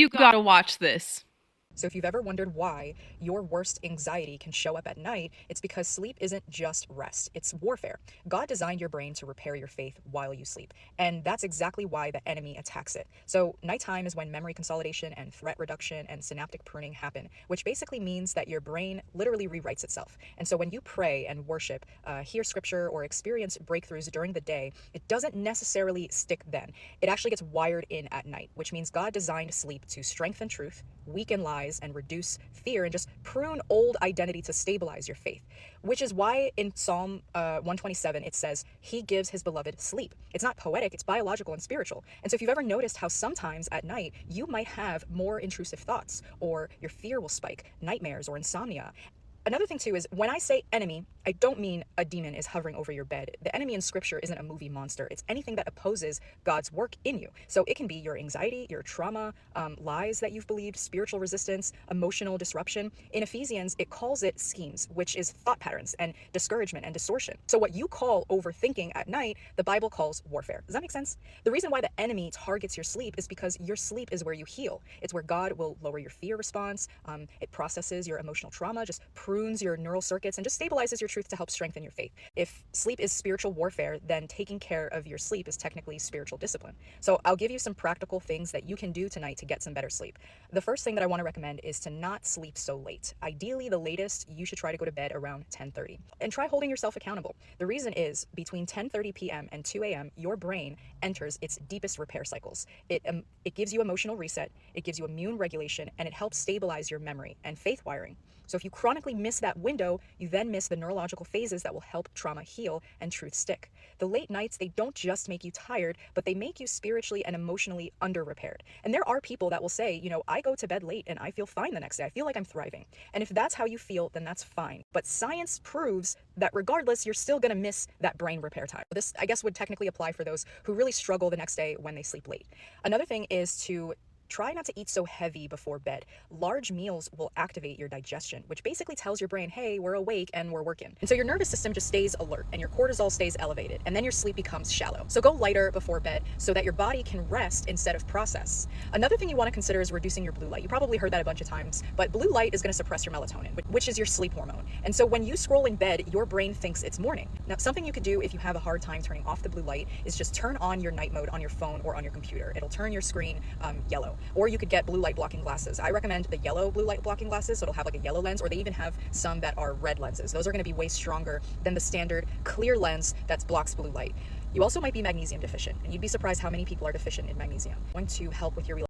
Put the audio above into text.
You gotta watch this. So if you've ever wondered why your worst anxiety can show up at night, it's because sleep isn't just rest, it's warfare. God designed your brain to repair your faith while you sleep, and that's exactly why the enemy attacks it. So nighttime is when memory consolidation and threat reduction and synaptic pruning happen, which basically means that your brain literally rewrites itself. And so when you pray and worship, hear scripture, or experience breakthroughs during the day, it doesn't necessarily stick then. It actually gets wired in at night, which means God designed sleep to strengthen truth, weaken lies, and reduce fear, and just prune old identity to stabilize your faith. Which is why in Psalm 127 it says, He gives His beloved sleep. It's not poetic, it's biological and spiritual. And so if you've ever noticed how sometimes at night you might have more intrusive thoughts, or your fear will spike, nightmares, or insomnia. Another thing too is when I say enemy, I don't mean a demon is hovering over your bed. The enemy in scripture isn't a movie monster. It's anything that opposes God's work in you. So it can be your anxiety, your trauma, lies that you've believed, spiritual resistance, emotional disruption. In Ephesians, it calls it schemes, which is thought patterns and discouragement and distortion. So what you call overthinking at night, the Bible calls warfare. Does that make sense? The reason why the enemy targets your sleep is because your sleep is where you heal. It's where God will lower your fear response. It processes your emotional trauma, just prunes your neural circuits, and just stabilizes your truth to help strengthen your faith. If sleep is spiritual warfare, then taking care of your sleep is technically spiritual discipline. So I'll give you some practical things that you can do tonight to get some better sleep. The first thing that I want to recommend is to not sleep so late. Ideally, the latest, you should try to go to bed around 10:30. And try holding yourself accountable. The reason is between 10:30 p.m. and 2 a.m., your brain enters its deepest repair cycles. It gives you emotional reset, it gives you immune regulation, and it helps stabilize your memory and faith wiring. So if you chronically miss that window, you then miss the neurological phases that will help trauma heal and truth stick. The late nights, they don't just make you tired, but they make you spiritually and emotionally under-repaired. And there are people that will say, I go to bed late and I feel fine the next day. I feel like I'm thriving. And if that's how you feel, then that's fine. But science proves that regardless, you're still going to miss that brain repair time. This, I guess, would technically apply for those who really struggle the next day when they sleep late. Another thing is to try not to eat so heavy before bed. Large meals will activate your digestion, which basically tells your brain, hey, we're awake and we're working. And so your nervous system just stays alert and your cortisol stays elevated, and then your sleep becomes shallow. So go lighter before bed so that your body can rest instead of process. Another thing you want to consider is reducing your blue light. You probably heard that a bunch of times, but blue light is going to suppress your melatonin, which is your sleep hormone. And so when you scroll in bed, your brain thinks it's morning. Now, something you could do if you have a hard time turning off the blue light is just turn on your night mode on your phone or on your computer. It'll turn your screen yellow. Or you could get blue light blocking glasses. I recommend the yellow blue light blocking glasses, so it'll have like a yellow lens, or they even have some that are red lenses. Those are going to be way stronger than the standard clear lens that blocks blue light. You also might be magnesium deficient, and you'd be surprised how many people are deficient in magnesium. Going to help with your